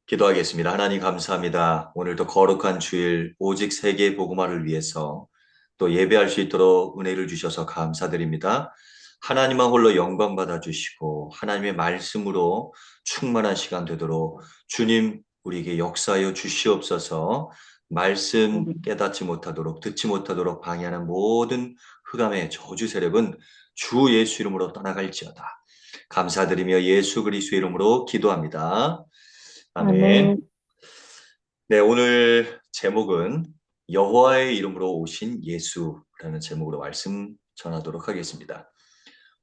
기도하겠습니다. 하나님 감사합니다. 오늘도 거룩한 주일 오직 세계 복음화를 위해서 또 예배할 수 있도록 은혜를 주셔서 감사드립니다. 하나님만 홀로 영광 받아 주시고 하나님의 말씀으로 충만한 시간 되도록 주님 우리에게 역사하여 주시옵소서. 말씀 깨닫지 못하도록 듣지 못하도록 방해하는 모든 흑암의 저주 세력은 주 예수 이름으로 떠나갈지어다. 감사드리며 예수 그리스도 이름으로 기도합니다. 아멘. 아멘. 네, 오늘 제목은 여호와의 이름으로 오신 예수라는 제목으로 말씀 전하도록 하겠습니다.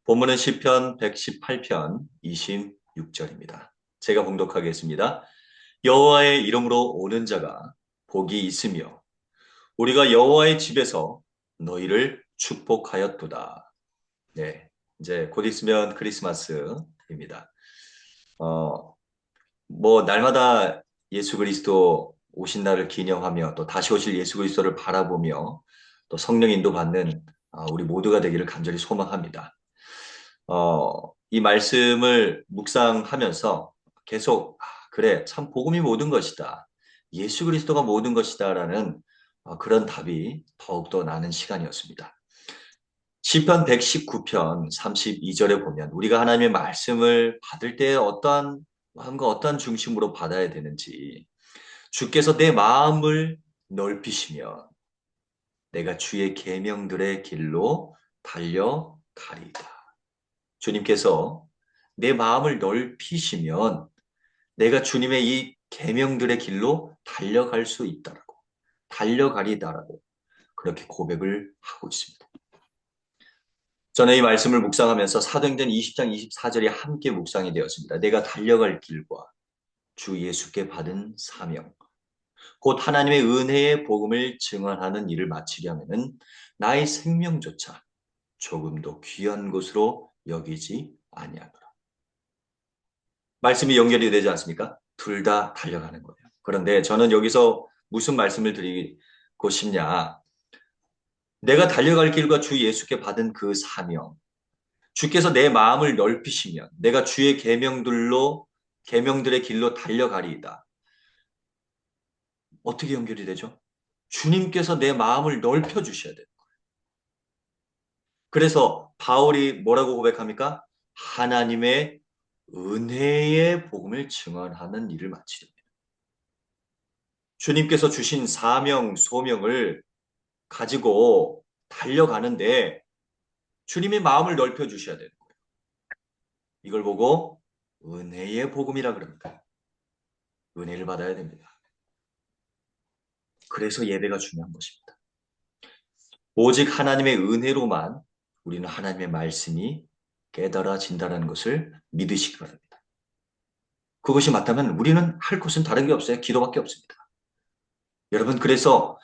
본문은 시편 118편 26절입니다. 제가 봉독하겠습니다. 여호와의 이름으로 오는 자가 복이 있으며 우리가 여호와의 집에서 너희를 축복하였도다. 네, 이제 곧 있으면 크리스마스입니다. 어, 날마다 예수 그리스도 오신 날을 기념하며 또 다시 오실 예수 그리스도를 바라보며 또 성령 인도받는 우리 모두가 되기를 간절히 소망합니다. 이 말씀을 묵상하면서 계속 그래 참 복음이 모든 것이다. 예수 그리스도가 모든 것이다라는 그런 답이 더욱더 나는 시간이었습니다. 시편 119편 32절에 보면 우리가 하나님의 말씀을 받을 때 어떠한 마음과 어떠한 중심으로 받아야 되는지 주께서 내 마음을 넓히시면 내가 주의 계명들의 길로 달려가리이다. 주님께서 내 마음을 넓히시면 내가 주님의 이 계명들의 길로 달려갈 수 있다라고 달려가리다라고 그렇게 고백을 하고 있습니다. 저는 이 말씀을 묵상하면서 사도행전 20장 24절이 함께 묵상이 되었습니다. 내가 달려갈 길과 주 예수께 받은 사명, 곧 하나님의 은혜의 복음을 증언하는 일을 마치려 하면은 나의 생명조차 조금도 귀한 것으로 여기지 아니하노라. 말씀이 연결이 되지 않습니까? 둘 다 달려가는 거예요. 그런데 저는 여기서 무슨 말씀을 드리고 싶냐? 내가 달려갈 길과 주 예수께 받은 그 사명, 주께서 내 마음을 넓히시면 내가 주의 계명들의 길로 달려가리이다. 어떻게 연결이 되죠? 주님께서 내 마음을 넓혀 주셔야 돼요. 그래서 바울이 뭐라고 고백합니까? 하나님의 은혜의 복음을 증언하는 일을 마치렵니다. 주님께서 주신 사명, 소명을 가지고 달려가는데 주님의 마음을 넓혀 주셔야 되는 거예요. 이걸 보고 은혜의 복음이라 그럽니다. 은혜를 받아야 됩니다. 그래서 예배가 중요한 것입니다. 오직 하나님의 은혜로만 우리는 하나님의 말씀이 깨달아진다는 것을 믿으시기 바랍니다. 그것이 맞다면 우리는 할 것은 다른 게 없어요. 기도밖에 없습니다. 여러분, 그래서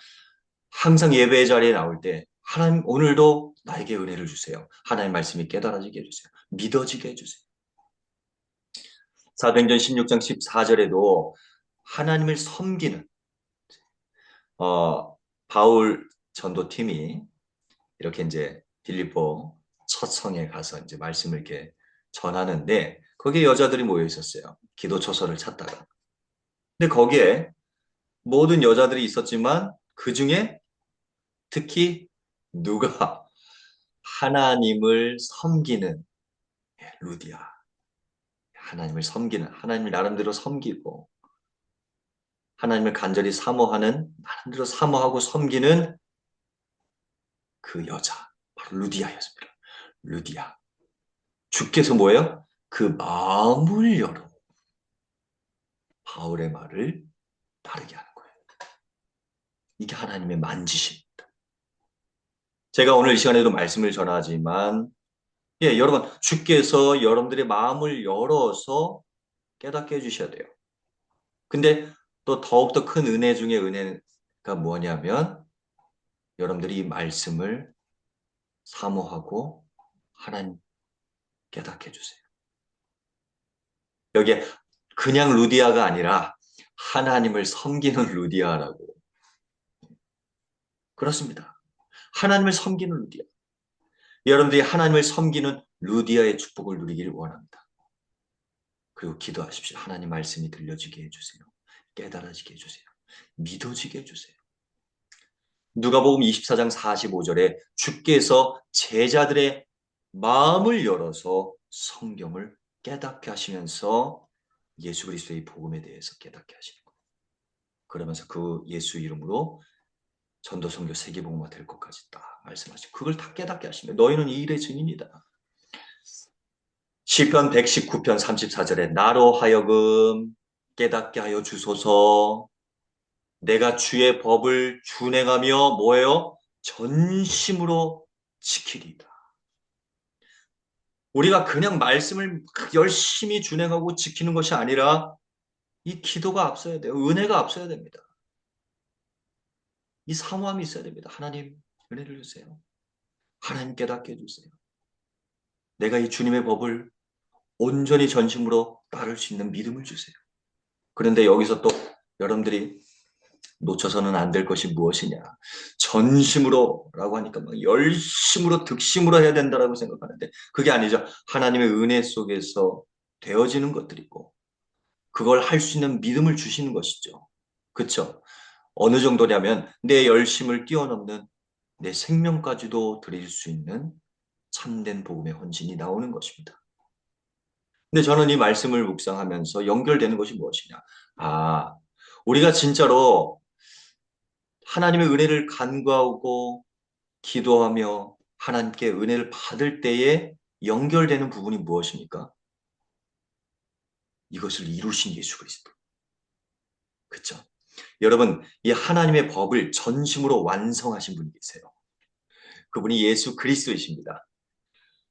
항상 예배의 자리에 나올 때 하나님 오늘도 나에게 은혜를 주세요. 하나님 말씀이 깨달아지게 해주세요. 믿어지게 해주세요. 사도행전 16장 14절에도 하나님을 섬기는 바울 전도팀이 이렇게 이제 빌립보 첫 성에 가서 이제 말씀을 이렇게 전하는데 거기에 여자들이 모여 있었어요. 기도 초소를 찾다가. 근데 거기에 모든 여자들이 있었지만 그 중에 특히 누가 하나님을 섬기는 루디아. 하나님을 섬기는, 하나님을 나름대로 섬기고 하나님을 간절히 사모하는, 나름대로 사모하고 섬기는 그 여자. 바로 루디아였습니다. 루디아. 주께서 뭐예요? 그 마음을 열어 바울의 말을 따르게 하는 거예요. 이게 하나님의 만지심. 제가 오늘 이 시간에도 말씀을 전하지만, 여러분, 주께서 여러분들의 마음을 열어서 깨닫게 해주셔야 돼요. 근데 또 더욱더 큰 은혜 중에 은혜가 뭐냐면, 여러분들이 이 말씀을 사모하고 하나님 깨닫게 해주세요. 여기에 그냥 루디아가 아니라 하나님을 섬기는 루디아라고. 그렇습니다. 하나님을 섬기는 루디아. 여러분들이 하나님을 섬기는 루디아의 축복을 누리기를 원합니다. 그리고 기도하십시오. 하나님 말씀이 들려지게 해주세요. 깨달아지게 해주세요. 믿어지게 해주세요. 누가복음 24장 45절에 주께서 제자들의 마음을 열어서 성경을 깨닫게 하시면서 예수 그리스도의 복음에 대해서 깨닫게 하시는 거예요. 그러면서 그 예수 이름으로 전도선교 세계복음화 될 것까지 딱 말씀하시고 그걸 다 깨닫게 하시면 너희는 이 일의 증인이다. 시편 119편 34절에 나로 하여금 깨닫게 하여 주소서. 내가 주의 법을 준행하며 뭐예요? 전심으로 지키리이다. 우리가 그냥 말씀을 열심히 준행하고 지키는 것이 아니라 이 기도가 앞서야 돼요. 은혜가 앞서야 됩니다. 이 사모함이 있어야 됩니다. 하나님 은혜를 주세요. 하나님 깨닫게 해주세요. 내가 이 주님의 법을 온전히 전심으로 따를 수 있는 믿음을 주세요. 그런데 여기서 또 여러분들이 놓쳐서는 안 될 것이 무엇이냐. 전심으로라고 하니까 막 열심으로 득심으로 해야 된다라고 생각하는데 그게 아니죠. 하나님의 은혜 속에서 되어지는 것들이고 그걸 할 수 있는 믿음을 주시는 것이죠. 그렇죠? 어느 정도냐면 내 열심을 뛰어넘는 내 생명까지도 드릴 수 있는 참된 복음의 헌신이 나오는 것입니다. 근데 저는 이 말씀을 묵상하면서 연결되는 것이 무엇이냐. 아, 우리가 진짜로 하나님의 은혜를 간구하고 기도하며 하나님께 은혜를 받을 때에 연결되는 부분이 무엇입니까? 이것을 이루신 예수 그리스도. 그렇죠? 여러분, 이 하나님의 법을 전심으로 완성하신 분이 계세요. 그분이 예수 그리스도이십니다.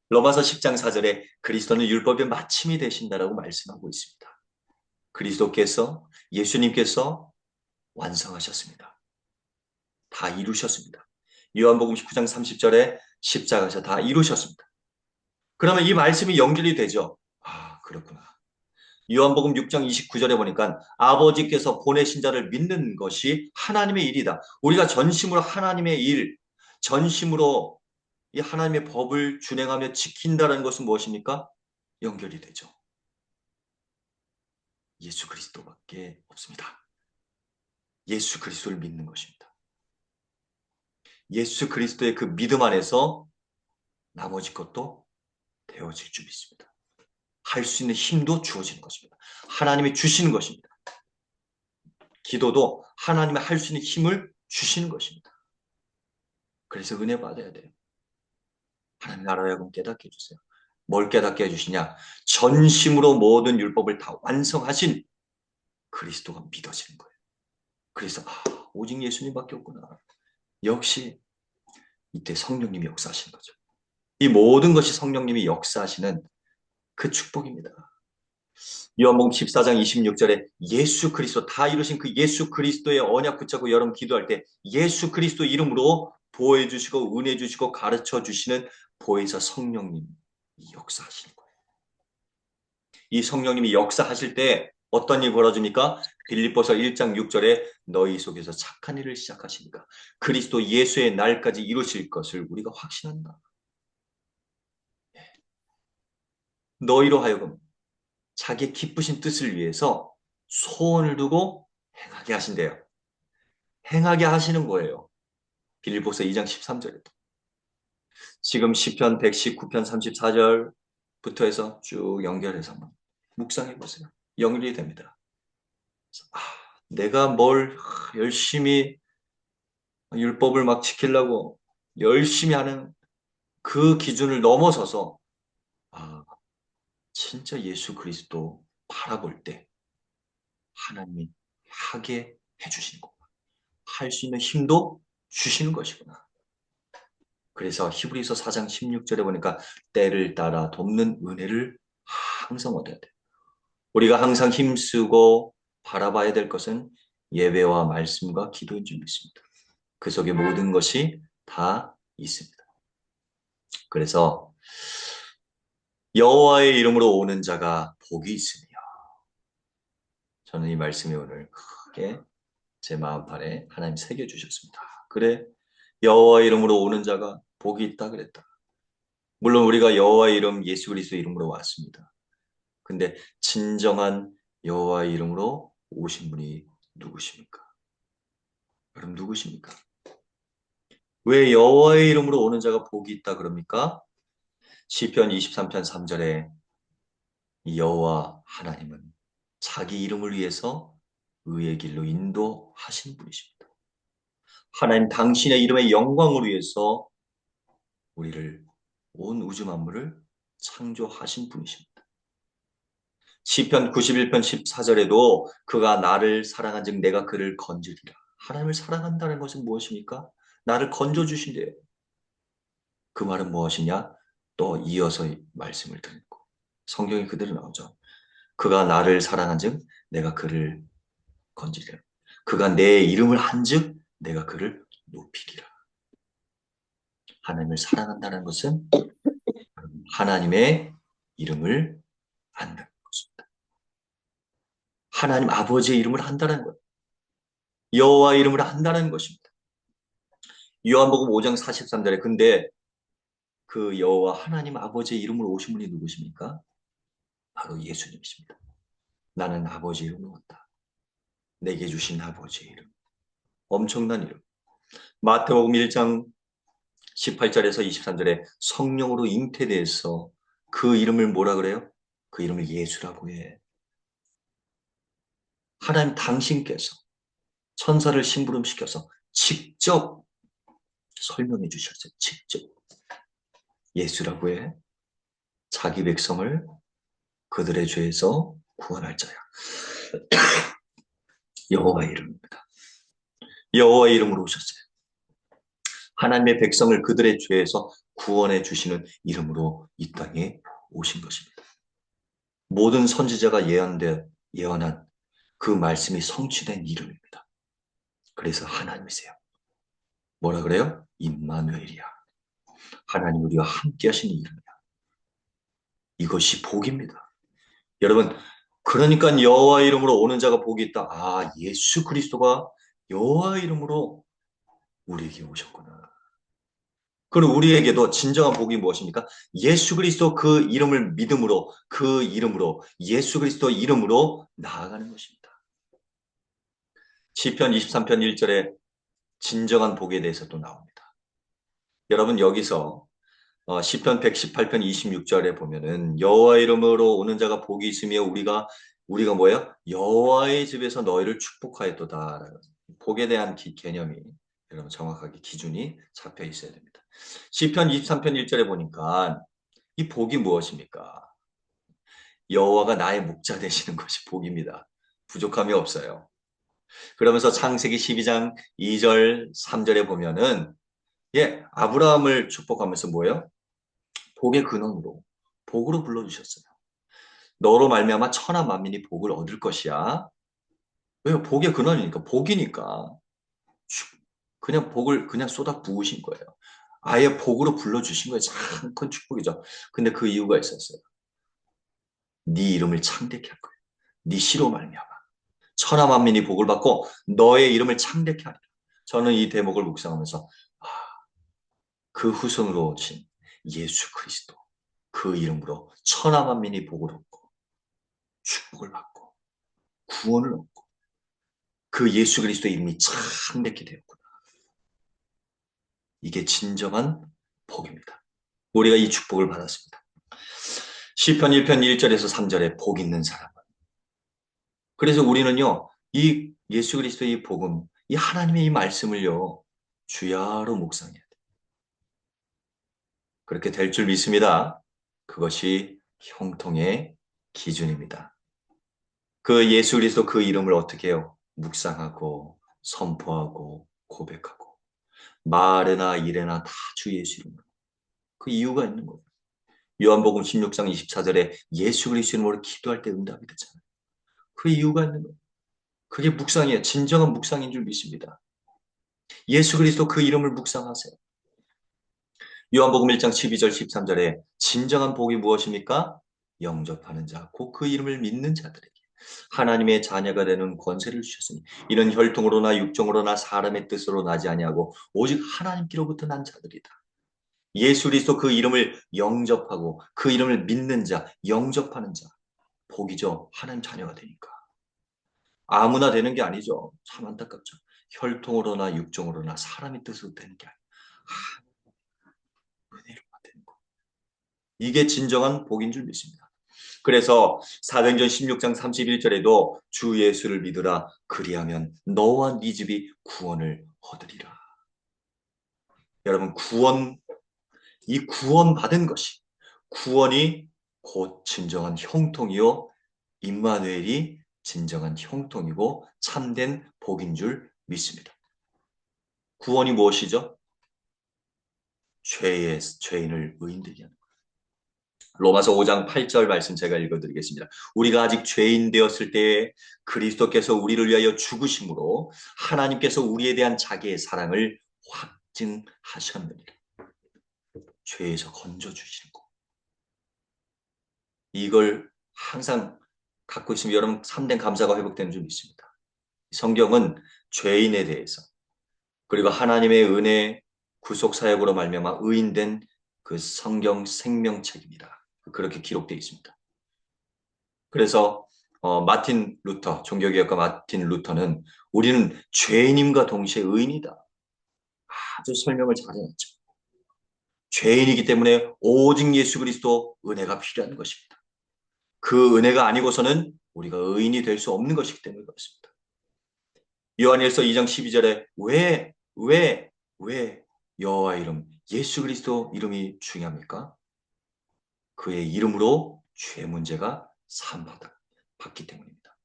로마서 10장 4절에 그리스도는 율법의 마침이 되신다라고 말씀하고 있습니다. 그리스도께서 예수님께서 완성하셨습니다. 다 이루셨습니다. 요한복음 19장 30절에 십자가에서 다 이루셨습니다. 그러면 이 말씀이 연결이 되죠. 아, 그렇구나. 요한복음 6장 29절에 보니까 아버지께서 보내신 자를 믿는 것이 하나님의 일이다. 우리가 전심으로 하나님의 일, 전심으로 이 하나님의 법을 준행하며 지킨다는 것은 무엇입니까? 연결이 되죠. 예수 그리스도밖에 없습니다. 예수 그리스도를 믿는 것입니다. 예수 그리스도의 그 믿음 안에서 나머지 것도 되어질 줄 믿습니다. 할 수 있는 힘도 주어지는 것입니다. 하나님이 주시는 것입니다. 기도도 하나님이 할 수 있는 힘을 주시는 것입니다. 그래서 은혜 받아야 돼요. 하나님 나라에 하여금 깨닫게 해주세요. 뭘 깨닫게 해주시냐? 전심으로 모든 율법을 다 완성하신 그리스도가 믿어지는 거예요. 그래서 오직 예수님밖에 없구나. 역시 이때 성령님이 역사하시는 거죠. 이 모든 것이 성령님이 역사하시는 그 축복입니다. 요한복음 14장 26절에 예수 그리스도 다 이루신 그 예수 그리스도의 언약 붙잡고 여러분 기도할 때 예수 그리스도 이름으로 보호해 주시고 은혜 주시고 가르쳐 주시는 보혜사 성령님이 역사하시는 거예요. 이 성령님이 역사하실 때 어떤 일이 벌어집니까? 빌립보서 1장 6절에 너희 속에서 착한 일을 시작하시니까 그리스도 예수의 날까지 이루실 것을 우리가 확신한다. 너희로 하여금 자기 기쁘신 뜻을 위해서 소원을 두고 행하게 하신대요. 행하게 하시는 거예요. 빌립보서 2장 13절에도. 지금 시편 119편 34절부터 해서 쭉 연결해서 한번 묵상해 보세요. 연결이 됩니다. 아, 내가 뭘 열심히 율법을 막 지키려고 열심히 하는 그 기준을 넘어서서 아, 진짜 예수 그리스도 바라볼 때 하나님이 하게 해주시는 거구나. 할 수 있는 힘도 주시는 것이구나. 그래서 히브리서 4장 16절에 보니까 때를 따라 돕는 은혜를 항상 얻어야 돼요. 우리가 항상 힘쓰고 바라봐야 될 것은 예배와 말씀과 기도인 줄 믿습니다. 그 속에 모든 것이 다 있습니다. 그래서 여호와의 이름으로 오는 자가 복이 있으며 저는 이 말씀이 오늘 크게 제 마음판에 하나님 새겨주셨습니다. 그래 여호와의 이름으로 오는 자가 복이 있다 그랬다. 물론 우리가 여호와의 이름 예수 그리스도 이름으로 왔습니다. 근데 진정한 여호와의 이름으로 오신 분이 누구십니까? 여러분 누구십니까? 왜 여호와의 이름으로 오는 자가 복이 있다 그럽니까? 시편 23편 3절에 이 여호와 하나님은 자기 이름을 위해서 의의 길로 인도하신 분이십니다. 하나님 당신의 이름의 영광을 위해서 우리를 온 우주 만물을 창조하신 분이십니다. 시편 91편 14절에도 그가 나를 사랑한즉 내가 그를 건지리라. 하나님을 사랑한다는 것은 무엇입니까? 나를 건져 주신대요. 그 말은 무엇이냐? 또 이어서 말씀을 드리고 성경에 그대로 나오죠. 그가 나를 사랑한즉 내가 그를 건지리라. 그가 내 이름을 한즉 내가 그를 높이리라. 하나님을 사랑한다는 것은 하나님의 이름을 안다는 것입니다. 하나님 아버지의 이름을 한다는 것, 여호와의 이름을 한다는 것입니다. 요한복음 5장 43절에 근데 그 여호와 하나님 아버지의 이름으로 오신 분이 누구십니까? 바로 예수님이십니다. 나는 아버지의 이름으로 온다. 내게 주신 아버지의 이름. 엄청난 이름. 마태복음 1장 18절에서 23절에 성령으로 잉태돼서 그 이름을 뭐라 그래요? 그 이름을 예수라고 해. 하나님 당신께서 천사를 심부름시켜서 직접 설명해 주셨어요. 직접. 예수라고 해. 자기 백성을 그들의 죄에서 구원할 자야. 여호와의 이름입니다. 여호와의 이름으로 오셨어요. 하나님의 백성을 그들의 죄에서 구원해 주시는 이름으로 이 땅에 오신 것입니다. 모든 선지자가 예언한 그 말씀이 성취된 이름입니다. 그래서 하나님이세요. 뭐라 그래요? 임마누엘이야. 하나님 우리와 함께 하시는 이름이야. 이것이 복입니다. 여러분, 그러니까 여호와 이름으로 오는 자가 복이 있다. 아, 예수 그리스도가 여호와 이름으로 우리에게 오셨구나. 그리고 우리에게도 진정한 복이 무엇입니까? 예수 그리스도 그 이름을 믿음으로 그 이름으로 예수 그리스도 이름으로 나아가는 것입니다. 시편 23편 1절에 진정한 복에 대해서 또 나옵니다. 여러분 여기서 시편 118편 26절에 보면은 여호와 이름으로 오는 자가 복이 있으며 우리가 뭐예요? 여호와의 집에서 너희를 축복하였도다. 복에 대한 개념이 여러분 정확하게 기준이 잡혀 있어야 됩니다. 시편 23편 1절에 보니까 이 복이 무엇입니까? 여호와가 나의 목자 되시는 것이 복입니다. 부족함이 없어요. 그러면서 창세기 12장 2절 3절에 보면은 아브라함을 축복하면서 뭐예요? 복의 근원으로 복으로 불러주셨어요. 너로 말미암아 천하 만민이 복을 얻을 것이야. 왜요? 복의 근원이니까 복이니까 그냥 복을 그냥 쏟아 부으신 거예요. 아예 복으로 불러주신 거예요. 참 큰 축복이죠. 근데 그 이유가 있었어요. 네 이름을 창대케 할 거예요. 네 씨로 말미암아 천하 만민이 복을 받고 너의 이름을 창대케 하리라. 저는 이 대목을 묵상하면서 그 후손으로 오신 예수 그리스도 그 이름으로 천하 만민이 복을 얻고 축복을 받고 구원을 얻고 그 예수 그리스도의 이름이 창대케 되었구나. 이게 진정한 복입니다. 우리가 이 축복을 받았습니다. 시편 1편 1절에서 3절에 복 있는 사람은 그래서 우리는요 이 예수 그리스도의 이 복음 이 하나님의 이 말씀을요 주야로 묵상해야 돼요. 그렇게 될 줄 믿습니다. 그것이 형통의 기준입니다. 그 예수 그리스도 그 이름을 어떻게 해요? 묵상하고 선포하고 고백하고 말에나 일에나 다 주 예수 이름으로 그 이유가 있는 거예요. 요한복음 16장 24절에 예수 그리스도 이름으로 기도할 때 응답이 되잖아요. 그 이유가 있는 거예요. 그게 묵상이에요. 진정한 묵상인 줄 믿습니다. 예수 그리스도 그 이름을 묵상하세요. 요한복음 1장 12절 13절에 진정한 복이 무엇입니까? 영접하는 자, 곧 그 이름을 믿는 자들에게 하나님의 자녀가 되는 권세를 주셨으니 이는 혈통으로나 육정으로나 사람의 뜻으로 나지 아니하고 오직 하나님께로부터 난 자들이다. 예수 그리스도 그 이름을 영접하고 그 이름을 믿는 자, 영접하는 자, 복이죠. 하나님 자녀가 되니까. 아무나 되는 게 아니죠. 참 안타깝죠. 혈통으로나 육정으로나 사람의 뜻으로 되는 게 아니에요. 은혜로 되는 거. 이게 진정한 복인 줄 믿습니다. 그래서 사도행전 16장 31절에도 주 예수를 믿으라 그리하면 너와 네 집이 구원을 얻으리라. 여러분 이 구원 받은 것이 구원이 곧 진정한 형통이요 임마누엘이 진정한 형통이고 참된 복인 줄 믿습니다. 구원이 무엇이죠? 죄인을 의인되게 하는 거예요. 로마서 5장 8절 말씀 제가 읽어드리겠습니다. 우리가 아직 죄인 되었을 때에 그리스도께서 우리를 위하여 죽으심으로 하나님께서 우리에 대한 자기의 사랑을 확증하셨느니라. 죄에서 건져주시는 거. 이걸 항상 갖고 있으면 여러분 참된 감사가 회복되는 줄 믿습니다. 성경은 죄인에 대해서 그리고 하나님의 은혜 구속 사역으로 말미암아 의인된 그 성경 생명책입니다. 그렇게 기록되어 있습니다. 그래서 마틴 루터 종교개혁가 마틴 루터는 우리는 죄인임과 동시에 의인이다. 아주 설명을 잘해놨죠. 죄인이기 때문에 오직 예수 그리스도 은혜가 필요한 것입니다. 그 은혜가 아니고서는 우리가 의인이 될 수 없는 것이기 때문에 그렇습니다. 요한일서 2장 12절에 왜 여호와 이름 예수 그리스도 이름이 중요합니까? 그의 이름으로 죄 문제가 사함받기 때문입니다.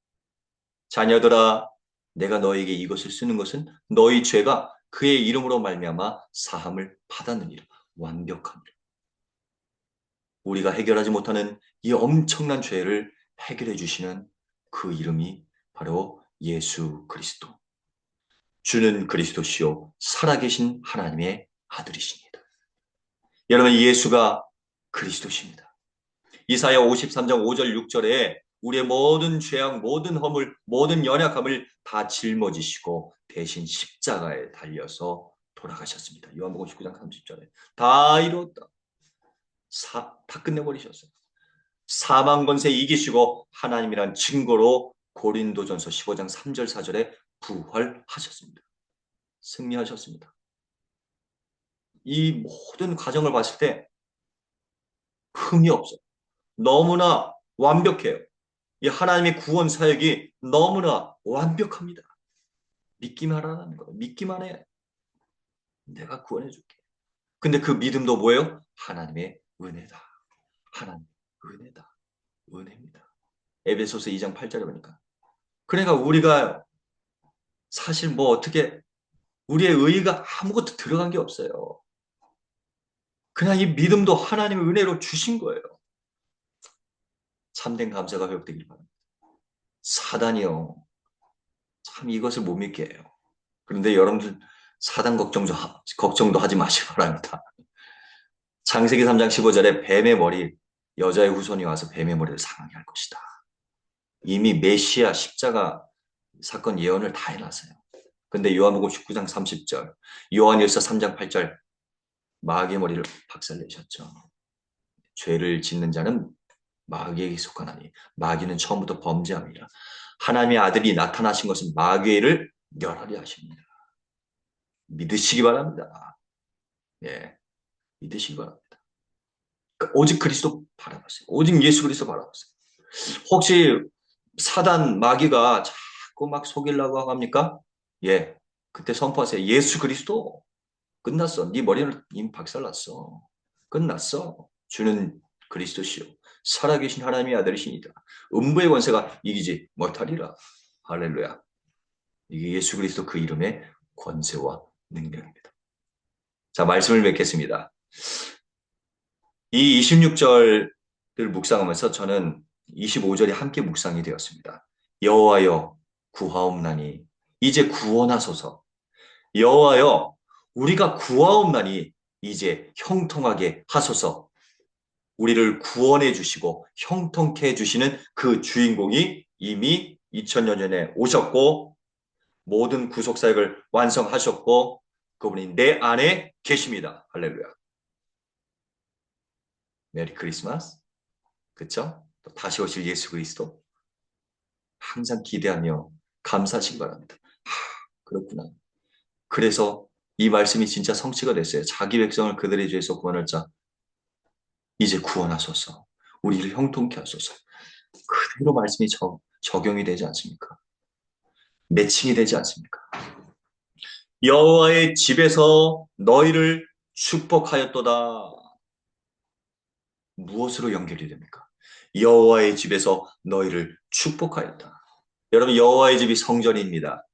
자녀들아 내가 너에게 이것을 쓰는 것은 너희 죄가 그의 이름으로 말미암아 사함을 받았느니라. 완벽합니다. 우리가 해결하지 못하는 이 엄청난 죄를 해결해 주시는 그 이름이 바로 예수 그리스도. 주는 그리스도시요 살아계신 하나님의 아들이십니다. 여러분 예수가 그리스도십니다. 이사야 53장 5절 6절에 우리의 모든 죄악, 모든 허물, 모든 연약함을 다 짊어지시고 대신 십자가에 달려서 돌아가셨습니다. 요한복음 19장 30절에 다 이루었다. 다 끝내버리셨어요. 사망 권세 이기시고 하나님이란 증거로 고린도전서 15장 3절 4절에 부활하셨습니다. 승리하셨습니다. 이 모든 과정을 봤을 때 흠이 없어요. 너무나 완벽해요. 이 하나님의 구원 사역이 너무나 완벽합니다. 믿기만 하라는 거예요. 믿기만 해. 내가 구원해 줄게. 근데 그 믿음도 뭐예요? 하나님의 은혜다. 하나님의 은혜다. 은혜입니다. 에베소서 2장 8절에 보니까. 그러니까 우리가 사실 뭐 어떻게 우리의 의의가 아무것도 들어간 게 없어요. 그냥 이 믿음도 하나님의 은혜로 주신 거예요. 참된 감사가 회복되길 바랍니다. 사단이요. 참 이것을 못 믿게 해요. 그런데 여러분들 사단 걱정도 하지 마시기 바랍니다. 창세기 3장 15절에 뱀의 머리, 여자의 후손이 와서 뱀의 머리를 상하게 할 것이다. 이미 메시아 십자가 사건 예언을 다 해놨어요. 근데 요한복음 19장 30절, 요한일서 3장 8절 마귀의 머리를 박살내셨죠. 죄를 짓는 자는 마귀에게 속하나니 마귀는 처음부터 범죄함이라. 하나님의 아들이 나타나신 것은 마귀를 멸하려 하십니다. 믿으시기 바랍니다. 예, 믿으시기 바랍니다. 오직 그리스도 바라보세요. 오직 예수 그리스도 바라보세요. 혹시 사단 마귀가 자꾸 막 속이려고 합니까? 예, 그때 선포하세요. 예수 그리스도 끝났어. 네 머리는 이미 박살났어. 끝났어. 주는 그리스도시요 살아계신 하나님의 아들이시니라. 음부의 권세가 이기지 못하리라. 할렐루야. 이게 예수 그리스도 그 이름의 권세와 능력입니다. 자, 말씀을 맺겠습니다. 이 26절을 묵상하면서 저는 25절이 함께 묵상이 되었습니다. 여호와여 구하옵나니 이제 구원하소서. 여호와여 우리가 구하옵나니 이제 형통하게 하소서. 우리를 구원해 주시고 형통케 해주시는 그 주인공이 이미 2000년 전에 오셨고 모든 구속사역을 완성하셨고 그분이 내 안에 계십니다. 할렐루야. 메리 크리스마스. 그쵸? 또 다시 오실 예수 그리스도. 항상 기대하며 감사하시기 바랍니다. 그렇구나. 그래서 이 말씀이 진짜 성취가 됐어요. 자기 백성을 그들의 죄에서 구원할 자, 이제 구원하소서. 우리를 형통케 하소서. 그대로 말씀이 적용이 되지 않습니까? 매칭이 되지 않습니까? 여호와의 집에서 너희를 축복하였도다. 무엇으로 연결이 됩니까? 여호와의 집에서 너희를 축복하였다. 여러분, 여호와의 집이 성전입니다.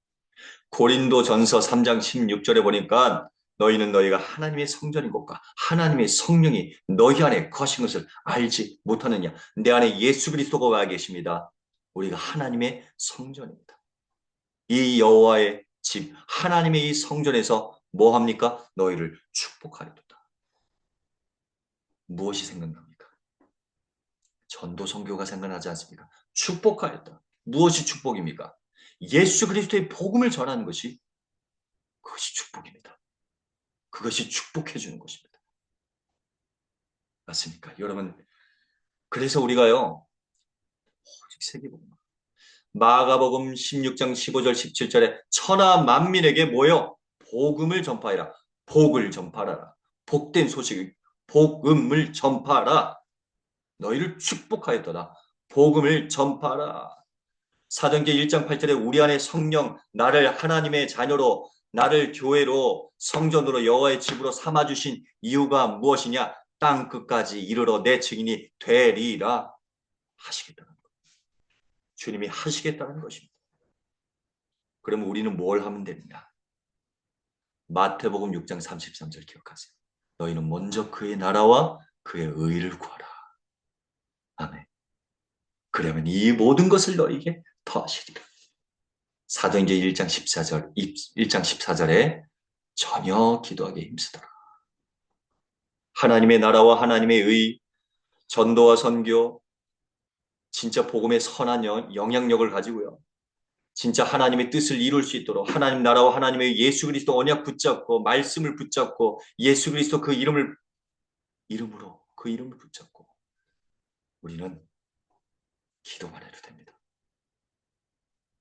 고린도전서 3장 16절에 보니까 너희는 너희가 하나님의 성전인 것과 하나님의 성령이 너희 안에 거하신 것을 알지 못하느냐. 내 안에 예수 그리스도가 와 계십니다. 우리가 하나님의 성전입니다. 이 여호와의 집, 하나님의 이 성전에서 뭐 합니까? 너희를 축복하리도다. 무엇이 생각납니까? 전도 선교가 생각나지 않습니까? 축복하였다. 무엇이 축복입니까? 예수 그리스도의 복음을 전하는 것이 그것이 축복입니다. 그것이 축복해 주는 것입니다. 맞습니까? 여러분, 그래서 우리가요, 오직 세계복음. 마가복음 16장 15절 17절에 천하 만민에게 모여 복음을 전파하라. 복을 전파하라. 복된 소식, 복음을 전파하라. 너희를 축복하였더라. 복음을 전파하라. 사도행전 1장 8절에 우리 안에 성령, 나를 하나님의 자녀로, 나를 교회로, 성전으로, 여호와의 집으로 삼아주신 이유가 무엇이냐? 땅 끝까지 이르러 내 증인이 되리라 하시겠다는 것. 주님이 하시겠다는 것입니다. 그러면 우리는 뭘 하면 됩니까? 마태복음 6장 33절 기억하세요. 너희는 먼저 그의 나라와 그의 의를 구하라. 아멘. 그러면 이 모든 것을 너희에게 더하시리라. 사도행전 1장 14절, 1장 14절에 전혀 기도하기에 힘쓰더라. 하나님의 나라와 하나님의 의, 전도와 선교, 진짜 복음의 선한 영향력을 가지고요. 진짜 하나님의 뜻을 이룰 수 있도록 하나님 나라와 하나님의 예수 그리스도 언약 붙잡고 말씀을 붙잡고 예수 그리스도 그 이름으로 그 이름을 붙잡고 우리는 기도만 해도 됩니다.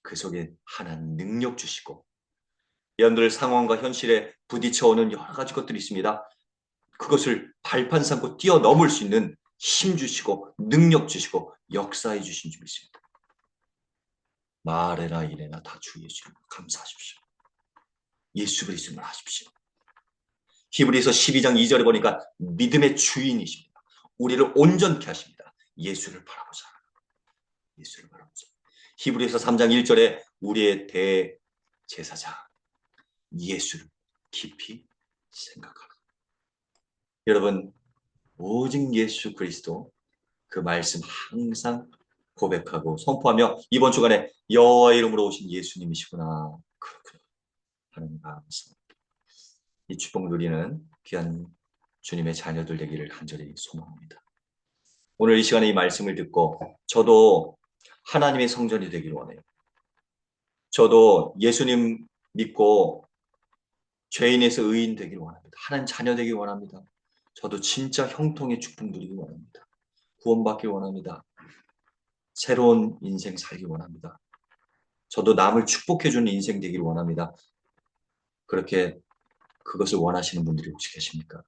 그 속에 하나님 능력 주시고 여러분들 상황과 현실에 부딪혀오는 여러 가지 것들이 있습니다. 그것을 발판 삼고 뛰어넘을 수 있는 힘 주시고 능력 주시고 역사해 주신 줄 믿습니다. 말해나 이래나 다 주 예수님 감사하십시오. 예수 그리스도만 하십시오. 히브리서 12장 2절에 보니까 믿음의 주인이십니다. 우리를 온전케 하십니다. 예수를 바라보자. 예수를 바라보자. 히브리서 3장 1절에 우리의 대제사장 예수를 깊이 생각하라. 여러분, 오직 예수 그리스도 그 말씀 항상 고백하고 선포하며 이번 주간에 여호와의 이름으로 오신 예수님이시구나. 그렇구나. 하나님 감사합니다. 이 축복 누리는 귀한 주님의 자녀들 되기를 간절히 소망합니다. 오늘 이 시간에 이 말씀을 듣고 저도 하나님의 성전이 되기를 원해요. 저도 예수님 믿고 죄인에서 의인 되기를 원합니다. 하나님 자녀 되기를 원합니다. 저도 진짜 형통의 축복 누리기 원합니다. 구원받기 원합니다. 새로운 인생 살기 원합니다. 저도 남을 축복해주는 인생 되기를 원합니다. 그렇게 그것을 원하시는 분들이 혹시 계십니까?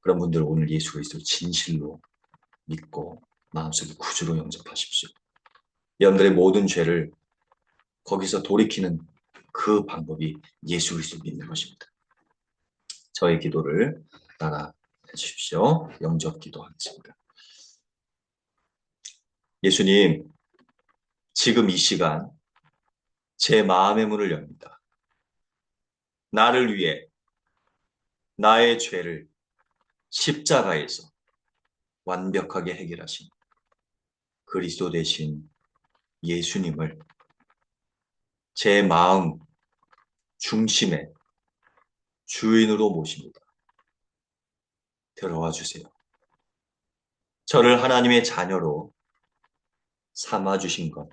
그런 분들 오늘 예수 그리스도 진실로 믿고 마음속에 구주로 영접하십시오. 여러분들의 모든 죄를 거기서 돌이키는 그 방법이 예수 그리스도 믿는 것입니다. 저의 기도를 따라 해주십시오. 영접 기도하겠습니다. 예수님, 지금 이 시간 제 마음의 문을 엽니다. 나를 위해 나의 죄를 십자가에서 완벽하게 해결하신 그리스도 대신 예수님을 제 마음 중심에 주인으로 모십니다. 들어와 주세요. 저를 하나님의 자녀로 삼아주신 것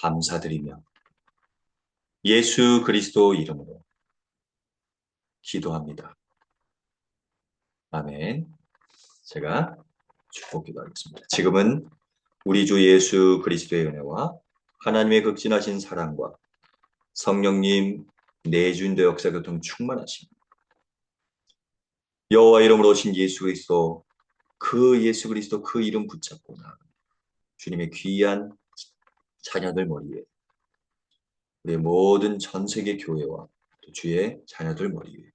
감사드리며 예수 그리스도 이름으로 기도합니다. 아멘. 제가 축복 기도하겠습니다. 지금은 우리 주 예수 그리스도의 은혜와 하나님의 극진하신 사랑과 성령님 내주인도 역사 교통 충만하십니다. 여호와 이름으로 오신 예수 그리스도, 그 예수 그리스도 그 이름 붙잡고 나아가 주님의 귀한 자녀들 머리 위에, 우리 모든 전 세계 교회와 또 주의 자녀들 머리 위에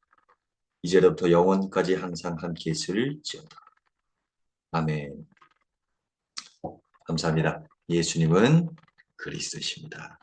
이제부터 영원까지 항상 함께 있을지어다. 아멘. 감사합니다. 예수님은 그리스도십니다.